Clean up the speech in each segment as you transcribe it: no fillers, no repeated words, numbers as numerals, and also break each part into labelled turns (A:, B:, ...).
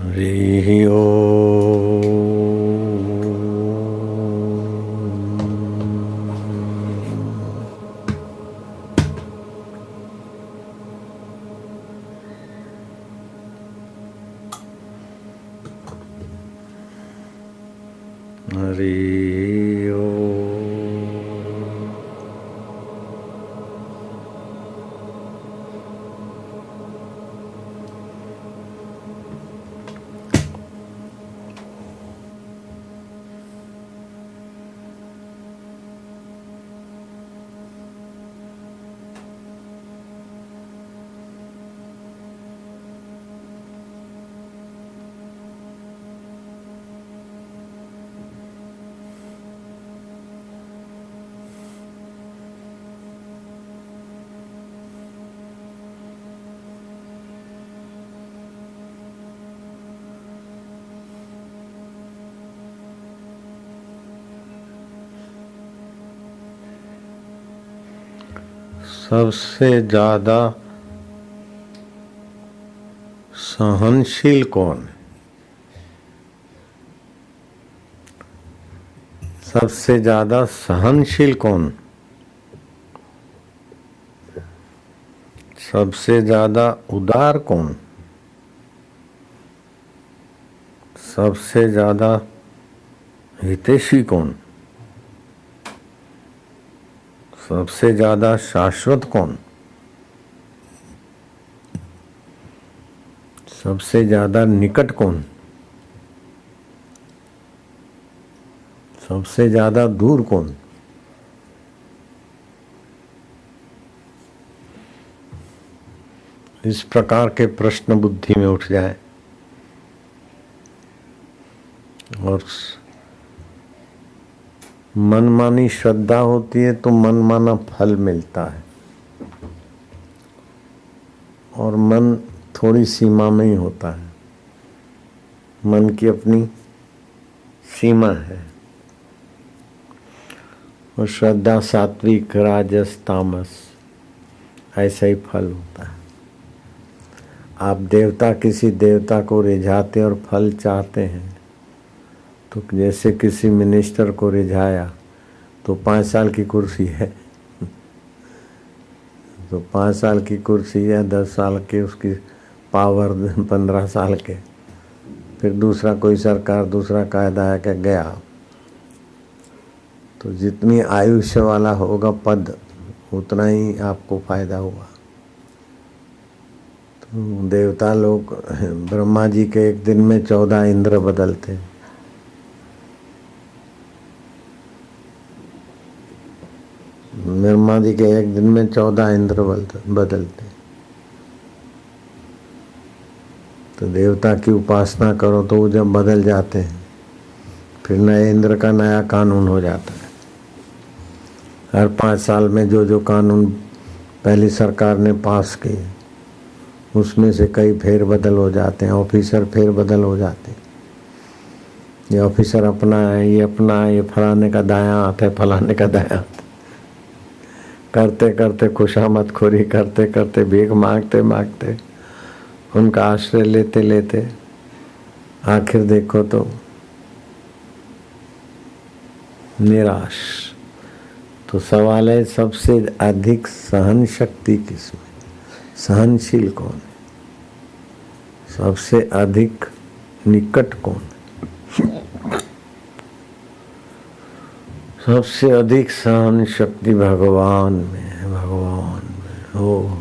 A: हरि ओम। हरि ओम। सबसे ज्यादा सहनशील कौन है? सबसे ज्यादा सहनशील कौन? सबसे ज्यादा उदार कौन? सबसे ज्यादा हितैषी कौन? सबसे ज्यादा शाश्वत कौन? सबसे ज्यादा निकट कौन? सबसे ज्यादा दूर कौन? इस प्रकार के प्रश्न बुद्धि में उठ जाए और मनमानी श्रद्धा होती है तो मनमाना फल मिलता है, और मन थोड़ी सीमा में ही होता है। मन की अपनी सीमा है, और श्रद्धा सात्विक राजस तामस ऐसा ही फल होता है। आप देवता किसी देवता को रिझाते और फल चाहते हैं, तो जैसे किसी मिनिस्टर को रिझाया तो 5 साल की कुर्सी है, तो 5 साल की कुर्सी है, 10 साल के उसकी पावर, 15 साल के, फिर दूसरा कोई सरकार दूसरा कायदा है कि गया। तो जितनी आयुष्य वाला होगा पद उतना ही आपको फायदा हुआ। तो देवता लोग, ब्रह्मा जी के एक दिन में 14 इंद्र बदलते। ब्रह्मा जी के एक दिन में 14 इंद्र बदलते। तो देवता की उपासना करो तो वो जब बदल जाते हैं, फिर नए इंद्र का नया कानून हो जाता है। हर 5 साल में जो जो कानून पहली सरकार ने पास किए उसमें से कई फेरबदल हो जाते हैं, ऑफिसर फेरबदल हो जाते हैं। ये ऑफिसर अपना है, ये अपना है, ये फलाने का दायां हाथ है, फलाने का दायां हाथ। करते करते खुशामद खोरी करते करते भीख मांगते मांगते उनका आश्रय लेते लेते आखिर देखो तो निराश। तो सवाल है, सबसे अधिक सहन शक्ति किसमें? सहनशील कौन है? सबसे अधिक निकट कौन है? सबसे अधिक सहन शक्ति भगवान में है, भगवान में हो।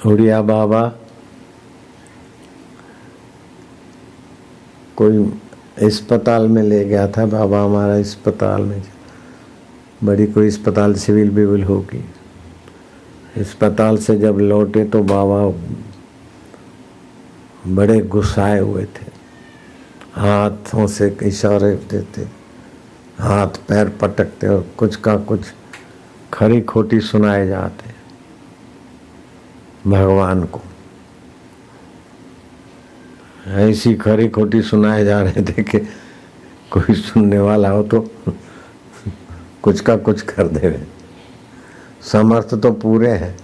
A: उड़िया बाबा कोई अस्पताल में ले गया था, बाबा हमारा अस्पताल में, बड़ी कोई अस्पताल सिविल बिविल होगी। अस्पताल से जब लौटे तो बाबा बड़े गुस्साए हुए थे, हाथों से इशारे देते, हाथ पैर पटकते और कुछ का कुछ खरी खोटी सुनाए जाते भगवान को। ऐसी खरी खोटी सुनाए जा रहे थे कि कोई सुनने वाला हो तो कुछ का कुछ कर देवे। समर्थ तो पूरे हैं,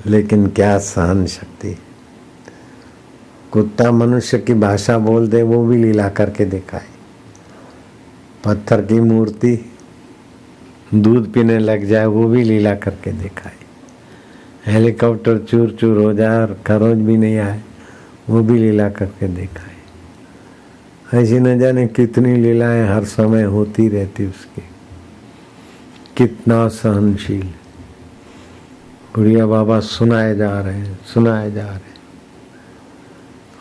A: लेकिन क्या सहन शक्ति। कुत्ता मनुष्य की भाषा बोल दे वो भी लीला करके दिखाए। पत्थर की मूर्ति दूध पीने लग जाए वो भी लीला करके दिखाए। हेलीकॉप्टर चूर चूर हो जाए और खरोच भी नहीं आए वो भी लीला करके दिखाए। ऐसी न जाने कितनी लीलाएं हर समय होती रहती उसकी। कितना सहनशील। बुढ़िया बाबा सुनाए जा रहे हैं, सुनाए जा रहे हैं।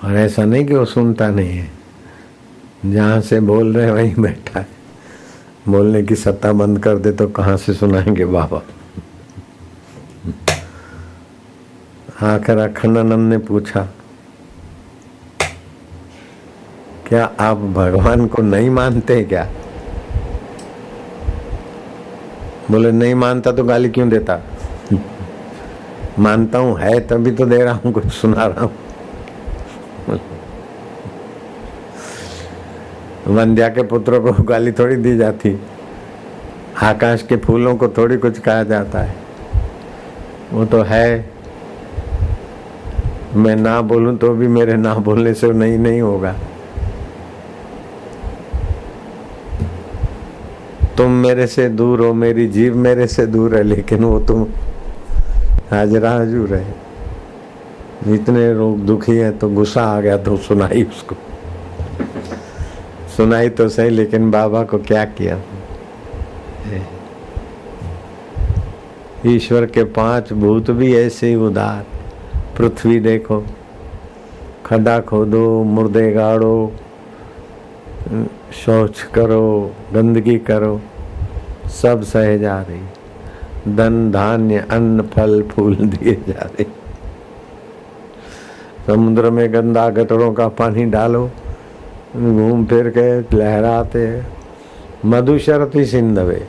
A: और ऐसा नहीं कि वो सुनता नहीं है, जहां से बोल रहे वहीं बैठा है। बोलने की सत्ता बंद कर दे तो कहां से सुनाएंगे बाबा। आखिर अखंडानंद ने पूछा, क्या आप भगवान को नहीं मानते क्या? बोले नहीं मानता तो गाली क्यों देता? मानता हूं, है तभी तो दे रहा हूं, कुछ सुना रहा हूं। वंद्या के पुत्रों को गाली थोड़ी दी जाती, आकाश के फूलों को थोड़ी कुछ कहा जाता है। वो तो है, मैं ना बोलूं तो भी मेरे ना बोलने से नहीं होगा। तुम मेरे से दूर हो, मेरी जीव मेरे से दूर है, लेकिन वो तुम हाजरा हजूर है। इतने लोग दुखी हैं तो गुस्सा आ गया तो सुनाई उसको, सुनाई तो सही, लेकिन बाबा को क्या किया। ईश्वर के 5 भूत भी ऐसे ही उदार। पृथ्वी देखो, खड्डा खोदो, मुर्दे गाड़ो, शौच करो, गंदगी करो, सब सहे जा रही। धन धान्य अन्न फल फूल दिए जा रहे। समुद्र में गंदा गटरों का पानी डालो, घूम फिर के लहराते। मधुशरती सिंधवे,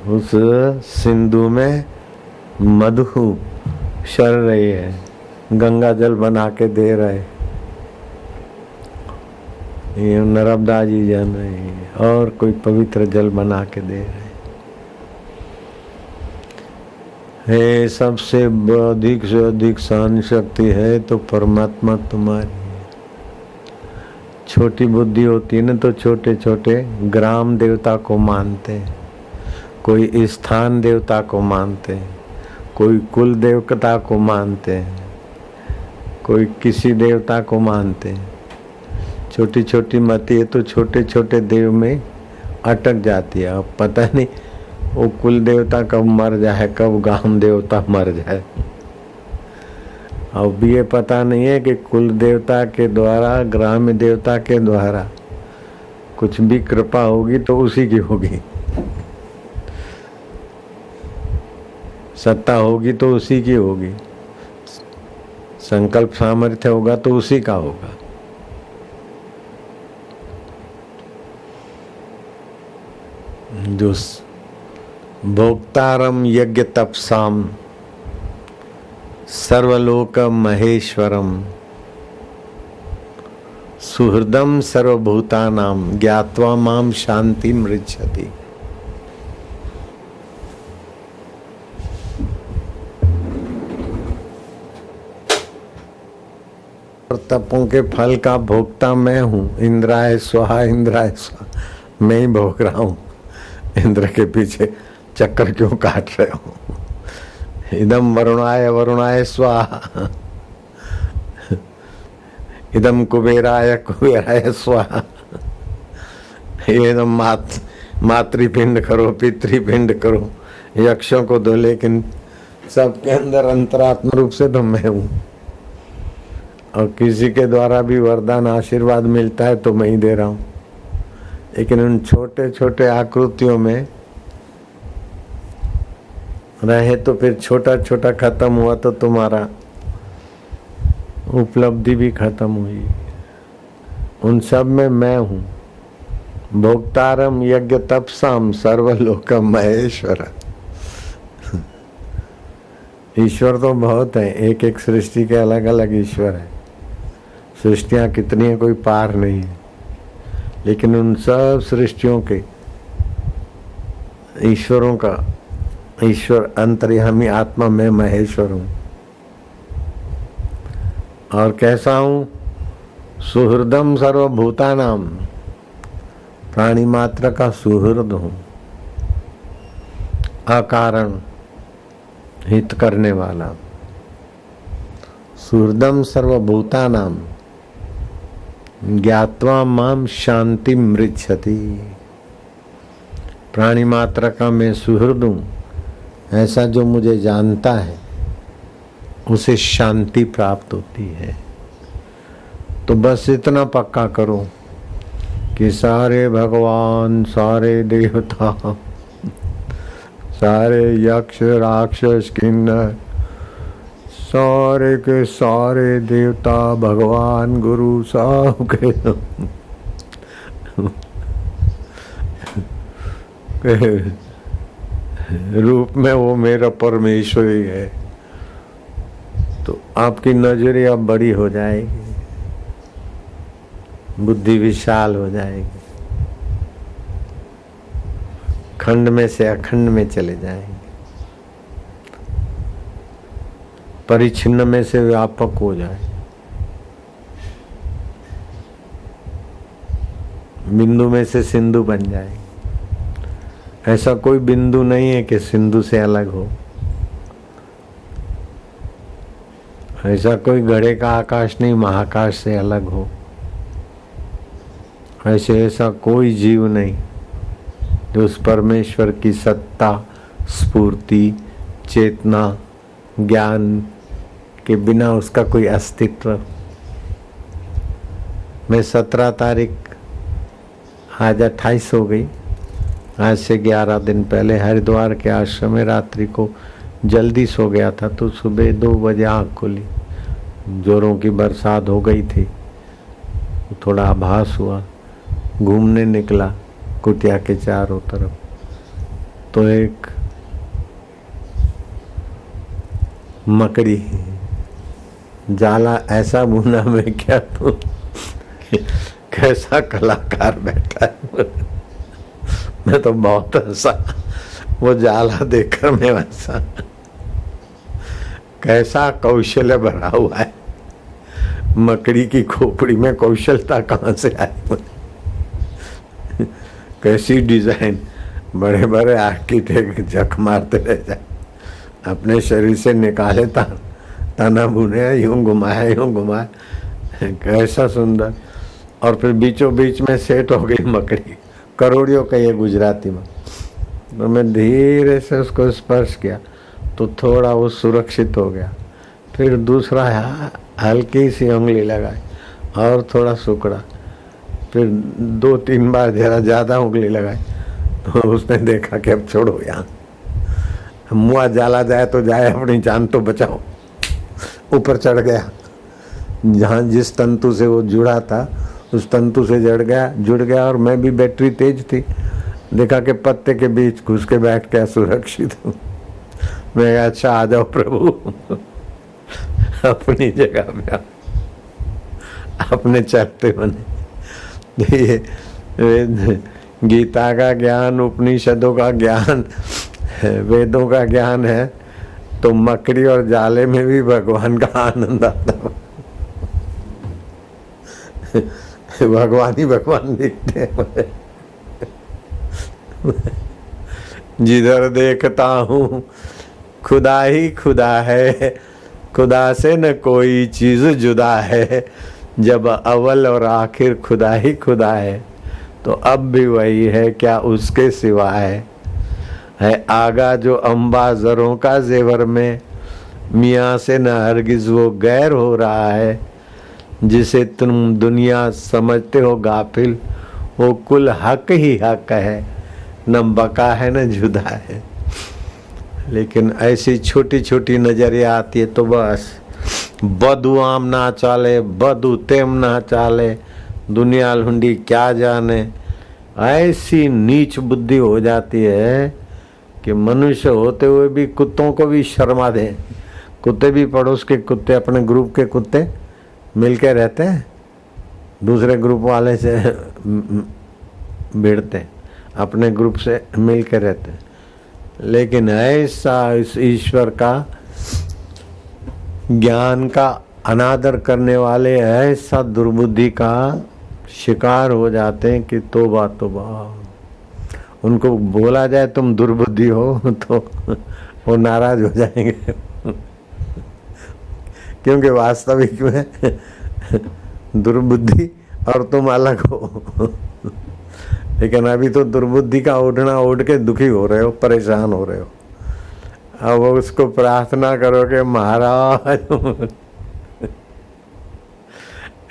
A: उस सिंधु में मधु शर रही है, गंगा जल बना के दे रहे। ये नर्मदा जी जान रहे हैं, और कोई पवित्र जल बना के दे रहे। हे सबसे अधिक से अधिक सहन शक्ति है तो परमात्मा तुम्हारी है। छोटी बुद्धि होती है ना तो छोटे छोटे ग्राम देवता को मानते हैं, कोई स्थान देवता को मानते हैं, कोई कुल देवता को मानते हैं, कोई किसी देवता को मानते हैं। छोटी छोटी मती है तो छोटे छोटे देव में अटक जाती है। अब पता नहीं वो कुल देवता कब मर जाए, कब गांव देवता मर जाए। अब ये पता नहीं है कि कुल देवता के द्वारा, ग्राम देवता के द्वारा कुछ भी कृपा होगी तो उसी की होगी, सत्ता होगी तो उसी की होगी, संकल्प सामर्थ्य होगा तो उसी का होगा। जो भोक्तारम यज्ञ तपसाम सर्वलोक महेश्वरम सुहृदम सर्वभूतानाम ज्ञात्वा माम शांति मृच्छति। तपों के फल का भोक्ता मैं हूँ। इंद्राय स्वाहा, इंद्राय स्वाहा, मैं ही भोग रहा हूँ। इंद्र के पीछे चक्कर क्यों काट रहे हो? इदम वरुणाय, वरुणाय स्वाहा, इदम कुबेराय, कुबेराय स्वाहा। इदम मातृपिंड करो, पितृपिंड करो, यक्षों को दो, लेकिन सबके अंदर अंतरात्म रूप से तो मैं हूँ। और किसी के द्वारा भी वरदान आशीर्वाद मिलता है तो मैं ही दे रहा हूँ, लेकिन उन छोटे छोटे आकृतियों में रहे तो फिर छोटा छोटा खत्म हुआ तो तुम्हारा उपलब्धि भी खत्म हुई। उन सब में मैं हूँ। भोक्तारम यज्ञ तपसाम सर्वलोकम महेश्वर। ईश्वर तो बहुत है, एक एक सृष्टि के अलग अलग ईश्वर है। सृष्टियां कितनी है कोई पार नहीं है, लेकिन उन सब सृष्टियों के ईश्वरों का ईश्वर अंतर्यामी आत्मा में महेश्वर हूँ। और कैसा हूं? सुहृदम सर्वभूतानाम, प्राणी मात्र का सुहृद हूं, अकारण हित करने वाला। सुहृदम सर्वभूतानाम ज्ञात्वा माम शांति मृच्छति, प्राणी मात्र का मैं सुहृद हूं, ऐसा जो मुझे जानता है उसे शांति प्राप्त होती है। तो बस इतना पक्का करो कि सारे भगवान, सारे देवता, सारे यक्ष राक्षस किन्नर, सारे के सारे देवता भगवान गुरु सब के रूप में वो मेरा परमेश्वर ही है। तो आपकी नजरें अब बड़ी हो जाएगी, बुद्धि विशाल हो जाएगी, खंड में से अखंड में चले जाएंगे, परिच्छिन्न में से व्यापक हो जाए, बिंदु में से सिंधु बन जाए। ऐसा कोई बिंदु नहीं है कि सिंधु से अलग हो, ऐसा कोई घड़े का आकाश नहीं महाकाश से अलग हो, ऐसा कोई जीव नहीं जो उस परमेश्वर की सत्ता, स्फूर्ति, चेतना, ज्ञान के बिना उसका कोई अस्तित्व। मैं 17 तारीख, आज 28 हो गई, आज से 11 दिन पहले हरिद्वार के आश्रम में रात्रि को जल्दी सो गया था, तो सुबह 2 बजे आँख खुली। जोरों की बरसात हो गई थी, थोड़ा आभास हुआ, घूमने निकला कुटिया के चारों तरफ, तो एक मकड़ी जाला ऐसा बुना में क्या तो कैसा कलाकार बैठा है। मैं तो बहुत हंसा, वो जाला देखकर मैं हंसा। कैसा कौशल्य भरा हुआ है, मकड़ी की खोपड़ी में कौशलता कहाँ से आई? कैसी डिजाइन, बड़े बड़े आर्किटेक्ट जख मारते रह जाए, अपने शरीर से निकाले तना बुने, यूं घुमाया, कैसा सुंदर। और फिर बीचों बीच में सेट हो गई मकड़ी, करोड़ियों का ये गुजराती में। तो मैं धीरे से उसको स्पर्श किया तो थोड़ा वो सुरक्षित हो गया। फिर दूसरा हल्की सी उंगली लगाई और थोड़ा सुकड़ा, फिर 2-3 बार जरा ज्यादा उंगली लगाई तो उसने देखा कि अब छोड़ो, यहाँ मुआ जाला जाए तो जाए, अपनी जान तो बचाओ। ऊपर चढ़ गया, जहाँ जिस तंतु से वो जुड़ा था उस तंतु से जुड़ गया और मैं भी बैटरी तेज थी, देखा कि पत्ते के बीच घुस के बैठ गया, सुरक्षित हूँ। मैं अच्छा आ जाओ प्रभु अपनी जगह पे, अपने चलते बने। ये गीता का ज्ञान, उपनिषदों का ज्ञान, वेदों का ज्ञान है, तो मकड़ी और जाले में भी भगवान का आनंद आता। भगवान ही भगवान दिखते हैं। जिधर देखता हूँ खुदा ही खुदा है, खुदा से न कोई चीज जुदा है। जब अव्वल और आखिर खुदा ही खुदा है तो अब भी वही है, क्या उसके सिवा है आगा जो अंबा जरों का जेवर में, मियाँ से न हरगिज वो गैर हो रहा है। जिसे तुम दुनिया समझते हो गाफिल, वो कुल हक ही हक है, न बका है न जुदा है। लेकिन ऐसी छोटी छोटी नजरिया आती है तो बस बदू आम ना चाले, बदू तेम ना चाले, दुनिया लुंडी क्या जाने। ऐसी नीच बुद्धि हो जाती है कि मनुष्य होते हुए भी कुत्तों को भी शर्मा दे। कुत्ते भी पड़ोस के कुत्ते, अपने ग्रुप के कुत्ते मिलके रहते हैं, दूसरे ग्रुप वाले से भिड़ते, अपने ग्रुप से मिलके रहते हैं। लेकिन ऐसा इस ईश्वर का ज्ञान का अनादर करने वाले ऐसा दुर्बुद्धि का शिकार हो जाते हैं कि तौबा तौबा। उनको बोला जाए तुम दुर्बुद्धि हो तो वो नाराज हो जाएंगे, क्योंकि वास्तविक में दुर्बुद्धि और तुम अलग हो। लेकिन अभी तो दुर्बुद्धि का उठना उठ के दुखी हो रहे हो, परेशान हो रहे हो। अब उसको प्रार्थना करो कि महाराज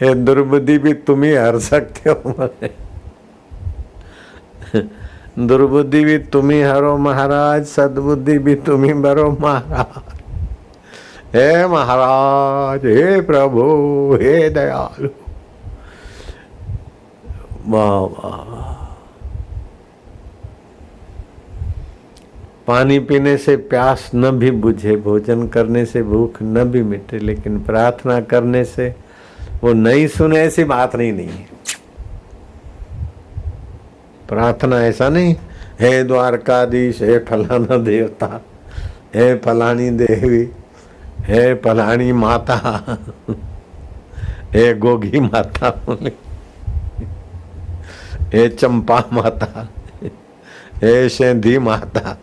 A: ये दुर्बुद्धि भी तुम ही हर सकते हो, दुर्बुद्धि भी तुम ही हरो महाराज, सद्बुद्धि भी तुम ही भरो महाराज। हे महाराज, हे प्रभु, हे दयालु। वाह वाह। पानी पीने से प्यास न भी बुझे, भोजन करने से भूख न भी मिटे, लेकिन प्रार्थना करने से वो नहीं सुने, ऐसी बात नहीं है। प्रार्थना ऐसा नहीं, हे द्वारकाधीश, हे फलाना देवता, हे फलानी देवी, हे फलानी माता, हे गोगी माता, हे चंपा माता, हे सेंधी माता,